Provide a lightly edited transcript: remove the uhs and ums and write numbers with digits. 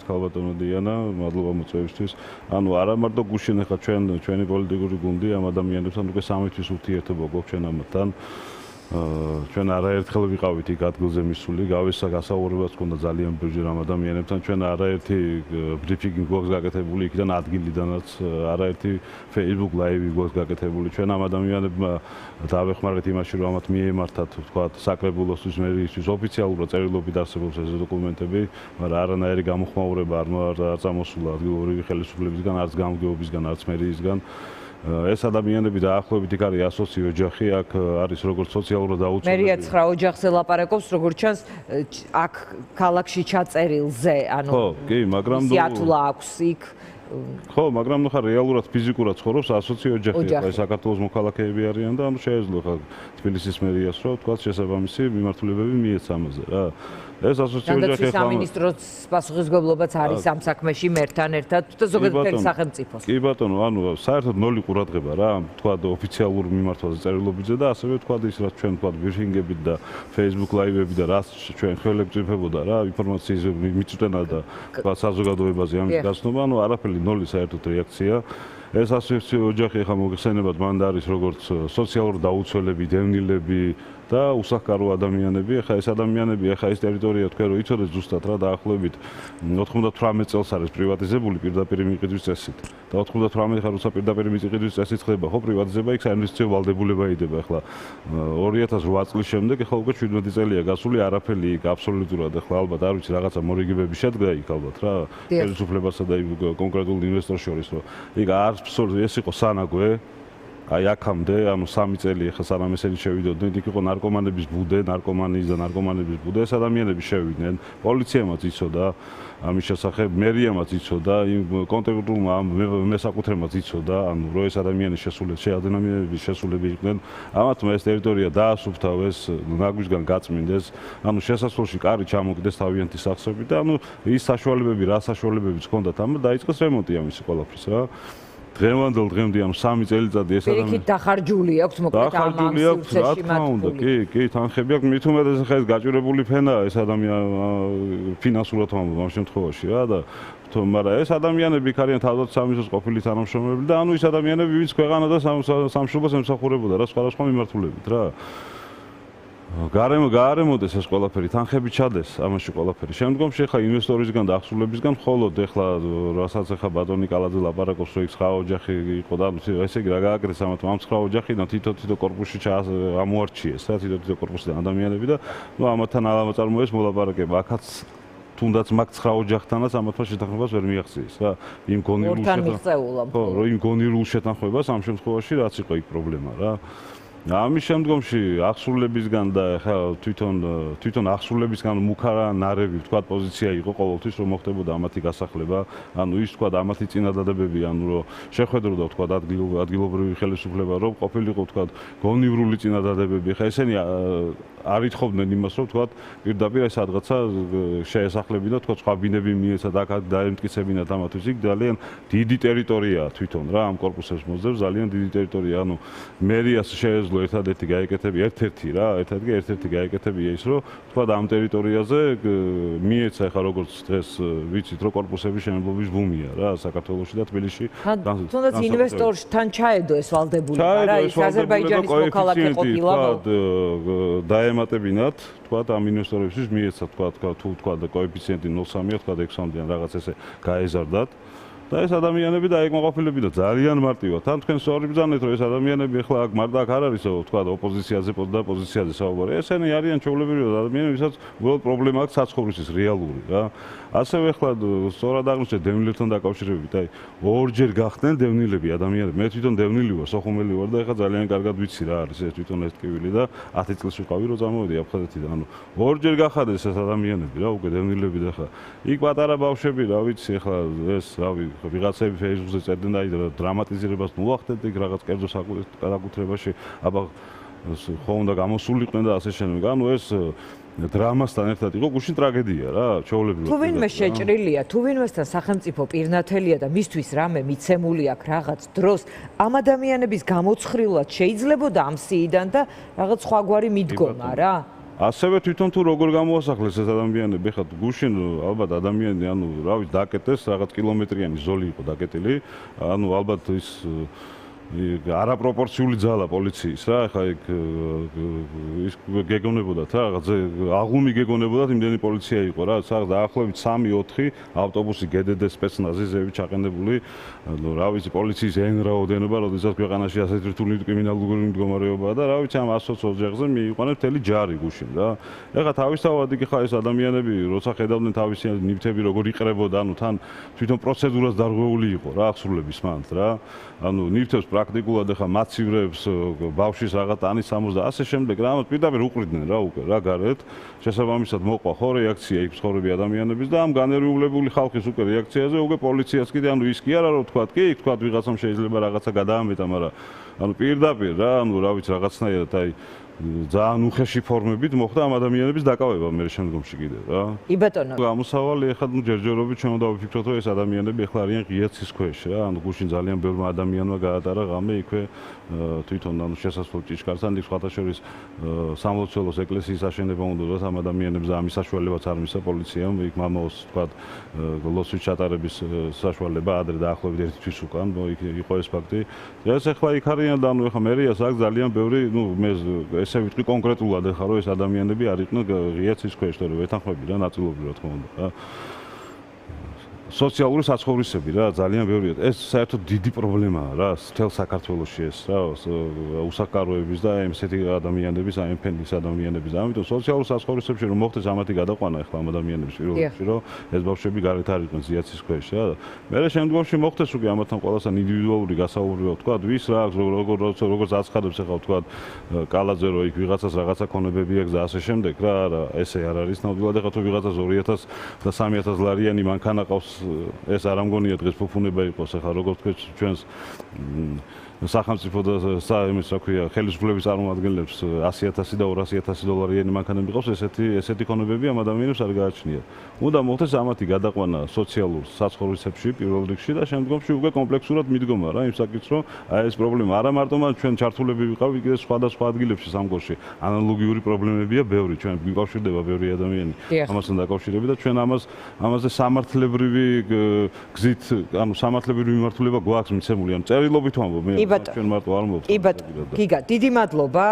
ქალბატონო დიანა, მადლობა მოწვევისთვის. ანუ არა მარტო გუშინ ახლა ჩვენი პოლიტიკური გუნდი ამ ადამიანებთან უკვე 3 თვის ურთიერთობა გვაქვს ჩვენ ამათთან. ჩვენ არაერთხელ ვიყავით იქ ადგილზე მისული, გასაუბრებაც ჰქონდა ძალიან ბევრი ამ ადამიანებთან. ჩვენ არაერთი ბრიფინგი გვაქვს გაკეთებული იქიდან ადგილიდანაც, არაერთი Facebook live გვაქვს გაკეთებული. ჩვენ ამ ადამიანებმა დავეხმარეთ იმაში, რომ ამათ მიემართათ, თქვათ, საკრებულოსთვის, მერიისთვის ოფიციალურად წერილობით არსებობს ეს დოკუმენტები, მაგრამ არანაირი გამოხმაურება არ წამოსულა ადგილობრივი ხელისუფლებისგან, არც გამგეობისგან, არც მერიისგან. ეს ადამიანები დაახლოებით იქ არის 120 ოჯახი, აქ არის როგორც სოციალურად დაუცველი. მერია 9 ოჯახზე ლაპარაკობს, როგორც ჩანს, აქ ქალაქში ჩაწერილზე, ანუ ხო, კი, მაგრამ სიათულა აქვს იქ. ხო, მაგრამ ხა რეალურად ფიზიკურად ცხოვრობს 120 ოჯახი, ეს საქართველოს მოქალაქეები არიან და ანუ შეეძლო ხა თბილისის მერიას რომ თქვა შესაბამისი მიმართულებები მიეცა ამაზე რა. ეს 120 ოჯახი ხა სამინისტროს პასუხისმგებლობაც არის ამ საქმეში მერთან ერთად და ზოგადად სახელმწიფოს. კი ბატონო, ანუ საერთოდ ნოლი ყურადღება რა, თქვა ოფიციალურ მიმართვაზე წერილობიძე და ასევე თქვა ის რაც ჩვენ თქვა ბრიფინგებით და Facebook live-ები და რაც ჩვენ ხელმწიფებოდა რა, ინფორმაციის მიწვენა და თქვა საზოგადოებაზე ამის გაცნობა, ანუ არაფერი ნოლი საერთოდ რეაქცია. ეს 120 ოჯახი ხა მოგხსენებათ მანდ არის როგორც სოციალურ დაუცველები, დევნილები და უსახკარო ადამიანები. ახლა ეს ადამიანები, ახლა ეს ტერიტორია თქვენ რომ იცოდეთ ზუსტად რა დაახლოებით 98 წელს არის პრივატიზებული პირდაპირ მიყიდვის წესით. და 98 ხარ როცა პირდაპირ მიყიდვის წესით ხდება, ხო პრივატიზება იქ საინვესტიციო ვალდებულება იდება. ახლა 2008 წლის შემდეგ ახლა უკვე 17 წელია გასული, არაფერი იქ აბსოლუტურად ახლა ალბათ არ ვიცი რაღაცა მორიგებები შედგა იქ ალბათ რა. ხელისუფლებასა და კონკრეტულ ინვესტორს შორის რომ იქ არ ეს იყო სანაგვე აი აქამდე, ანუ 3 წელი ახლა სანამ ესენი შევიდოდნენ, იქ იყო ნარკომანების ბუდე, ნარკომანიის და ნარკომანების ბუდე, ეს ადამიანები შევიდნენ, პოლიციამაც იცოდა ამის შესახებ, მერიამაც იცოდა, იმ კონკრეტულმა მესაკუთრემაც იცოდა, ანუ რომ ეს ადამიანები შესულები იყვნენ, ამათმა ეს ტერიტორია დაასუფთავეს, ნაგვისგან გაწმინდეს, ანუ შესასვლელში კარი ჩამოკიდეს თავიანთი სახსრებით და ანუ ის საშუალებები, რა საშუალებებიც ჰქონდათ, ამ დაიწყეს რემონტი ამისი ყველაფრის რა. დღევანდელ დღემდე ამ 3 წელიწადი ეს ადამიანი დახარჯული აქვს მოკლედ ამ სივრცეში მათ. კი, თანხები აქვს, მით უმეტეს ახლა ეს გაჭირებული ფენაა ეს ადამიანი ფინანსურად ვამბობ ამ შემთხვევაში რა და მაგრამ ეს ადამიანები იქ არიან თავდაცვის სამინისტროს ყოფილი თანამშრომლები და ანუ ის ადამიანები ვინც ქვეყანა და სამშობლოს ემსახურებოდა რა სხვადასხვა მიმართულებით რა. გაარემონტეს ეს ყველაფერი, თანხები ჩადეს ამაში ყველაფერი. შემდგომში ახლა ინვესტორისგან და ახსულებისგან მხოლოდ ახლა რასაც ახლა ბატონი კალაძე ლაპარაკობს, რომ იქ 9 ოჯახი იყო და ესე იგი რა გააკეთეს ამ 9 ოჯახიდან თითო კორპუსში ამოარჩიეს რა, თითო კორპუსიდან ადამიანები და ნუ ამათთან ალამაწარმოეს მოლაპარაკება. აქაც თუნდაც მაგ 9 ოჯახთანაც ამათმა შეთანხმებას ვერ მიაღწიეს რა. იმ გონიურულ შეთანხმებას ამ შემთხვევაში რაც იყო იქ პრობლემა რა. ამის შემდგომში ახსულებისგან და ხა თვითონ ახსულებისგან მუქარა ნარევი თქვა პოზიცია იყო ყოველთვის რომ მოხდებოდა ამათი გასახლება, ანუ ის თქვა ამათი წინადადებები, ანუ რომ შეხვედროდა თქვა ადგილობრივი ხელისუფლება რომ ყოფილიყო თქვა გონივრული წინადადებები, ხა ესენი არ ითხოვდნენ იმას რომ თქვა პირდაპირ ეს რაღაცა შეესახლებინა თქვა სხვა ბინები მიეცათ აქ დაემტკიცებინათ ამათთვის იქ ძალიან დიდი ტერიტორიაა თვითონ რა ამ კორპუსებს მოძებს ძალიან დიდი ტერიტორია, ანუ მერიას შეეძლო ერთადერთი გაეკეთებია ის რომ თქვა ამ ტერიტორიაზე მიეცა ახლა როგორც დღეს ვიცით რომ კორპუსების შემოვლების ბუმია რა საქართველოში და თბილისში. თუნდაც ინვესტორთან ჩაედო ეს ვალდებულება რა, ის აზერბაიჯანის მოქალაქე ყოფილა დაემატებინათ თქვა ამ ინვესტორებისთვის მიეცა თქვა და კოეფიციენტი 0.3-ია თქვა 6-მდე რაღაც ესე გაეზარდათ. და ეს ადამიანები დაეკმაყოფილები და ძალიან მარტივად. თან თქვენ სწორი ბრძანეთ რომ ეს ადამიანები ახლა აქ მარტო აქ არ არის თქვა ოპოზიციაზე და პოზიციაზე საუბარი. ესენი არიან ჩვეულებრივი ადამიანები, ვისაც უბრალოდ პრობლემა აქვს საცხოვრისის რეალური რა. ასევე ახლა სწორად აღნიშნეთ დევნილებთან დაკავშირებით, აი ორჯერ გახდნენ დევნილები ადამიანები. მე თვითონ დევნილი ვარ, სოხუმელი ვარ და ახლა ძალიან კარგად ვიცი რა არის ეს თვითონ ეს ტკივილი და 10 წელს ვიყავი რომ წამოვედი აფხაზეთიდან. ანუ ორჯერ გახადეს ეს ადამიანები რა, უკვე დევნილები და ახლა იქ პატარა ბავშვები რა ვიცი ახლა ეს რავი ვიღაცები Facebook-ზე წერდნენ და დრამატიზირებას ნუახდეთ იქ რაღაც კერძო საკუთრებაში, აბა ხო უნდა გამოსულიყვნენ და ასე შემდეგ. ანუ ეს დრამასთან ერთად იყო გუშინ ტრაგედია რა, ჩვეულებრივად. თუ ვინმე შეჭრილია, თუ ვინმესთან სახელმწიფო პირნათელია და მისთვის რამე მიცემული აქვს რაღაც დროს, ამ ადამიანების გამოცხრილად შეიძლებოდა ამ სიიდან და რაღაც სხვაგვარი მიდგომა რა. ასევე თვითონ თუ როგორ გამოასახლეს ეს ადამიანები, ხა გუშინ ალბათ ადამიანი, ანუ რა ვიცი, დაკეტეს, რაღაც კილომეტრიანი ზოლი იყო დაკეტილი, ანუ ალბათ ის არაპროპორციული ძალა პოლიციის რა, ხა იქ ის გეგონებოდათ რა, რაღაც აღლუმი გეგონებოდათ, იმდენი პოლიცია იყო რა, რაღაც დაახლოებით 3-4 ავტობუსი GDD სპეცნაზიზები ჩაყენებული, ანუ რა ვიცი, პოლიციის εν რაოდენობა, როდესაც ქვეყანაში ასეთი რთული კრიმინალური მდგომარეობაა და რა ვიცი, ამ 120 ოჯახზე მიიყვანეს მთელი ჯარი გუშინ რა. ეხლა თავისთავად იქ ხა ეს ადამიანები, როცა ხედავდნენ თავისი ნივთები როგორ იყრებოდა, ანუ თან თვითონ პროცედურას დარღვეული იყო რა, აღსრულების მანდ რა. ანუ ნივთებს პრაქტიკულად ეხა მაცივრებს, ბავშვის რაღაც ტანის სამოს და ასე შემდეგ რა, ამას პირდაპირ უყრიდნენ რა უკვე რა გარეთ. შესაბამისად მოყვა ხო რეაქცია იქ ცხოვრები ადამიანების და ამ განერვიულებული ხალხის უკვე რეაქციაზე უკვე პოლიციას კიდე ანუ ის კი არა რომ თქვათ კი, თქვათ ვიღაცამ შეიძლება რაღაცა გადაამეტა, მაგრამ ანუ პირდაპირ რა, ანუ რა ვიცი რაღაცნაირად აი ძალიან უხეში ფორმებით მოხდა ამ ადამიანების დაკავება მე შემდგომში კიდე რა. კი ბატონო. გამოსავალი ეხლა ჯერჯერობით ჩვენ უნდა ვიფიქროთ რომ ეს ადამიანები ეხლა არიან ღიაცის ქვეშ რა, ანუ გუშინ ძალიან ბევრმა ადამიანმა გაატარა ღამე იქვე თვითონ ანუ შესასვლელ ჭიშკართან იქ სხვათა შორის სამლოცველოს ეკლესიის აშენება უნდათ ამ ადამიანებს და ამის საშუალებაც არ მისცა პოლიციამ იქ მამაოს თქვა ლოცვის ჩატარების საშუალება ადრე დაახლოებით 1 თვის უკან იქ იყო ეს ფაქტი. ეს ეხლა იქ არიან და ანუ ეხლა მერიას აქვს ძალიან ბევრი ნუ მე ესე ვიტყვი კონკრეტულად ეხლა რომ ეს ადამიანები არ იყვნენ ღიაცის ქვეშ და რომ ეთანხმები რა ნაწილობრივ რა თქმა უნდა რა. სოციალური საცხოვრისები რა ძალიან ბევრია. ეს საერთოდ დიდი პრობლემაა რა მთელ საქართველოში ეს რა უსაკაროების და ესეთი ადამიანების, აი ფენის ადამიანების. ამიტომ სოციალურ საცხოვრისებში რომ მოხდეს ამათი გადაყვანა ახლა ამ ადამიანების პირველ რიგში რომ ეს ბავშვები გარეთ არ იყვნენ ღიაცის ქვეშ რა. მერე შემდგომში მოხდეს უკვე ამათთან ყველასთან ინდივიდუალური გასაუბრება თქვა ვის რა აქვს როგორც აცხადებს ახლა თქვა კალაძე რომ იქ ვიღაცას რაღაცა ქონებები აქვს და ასე შემდეგ რა არა ესე არ არის ნამდვილად ახლა თუ ვიღაცას 2000 და 3000 ლარიანი მანქანა ყავს ეს არ ამგონია დღეს ფუფუნება იყოს ახლა როგორც თქვენ ჩვენს სახელმწიფო და იმის რა ქვია ხელისუფლების წარმომადგენლებს 100,000 და 200,000 დოლარიანი მანქანები ყავს ესეთი ქონებები ამ ადამიანებს არ გააჩნიათ. უნდა მოხდეს ამათი გადაყვანა სოციალურ საცხოვრისებში პირველ რიგში და შემდგომში უკვე კომპლექსურად მიდგომა რა იმ საკითხს რომ აი ეს პრობლემა არა მარტო ჩვენ ჩართულები ვიყავით კიდე სხვადასხვა ადგილებში სამგორში ანალოგიური პრობლემებია ბევრი ჩვენ გვიკავშირდება ბევრი ადამიანი ამასთან დაკავშირებით და ჩვენ ამაზე სამართლებრივი გზით ანუ სამართლებრივი მიმართულება გვაქვს მიცემული ან წერილობით ვამბობ მე ჩვენ მარტო არ მოვხდით. კი ბატონო, გიგა, დიდი მადლობა.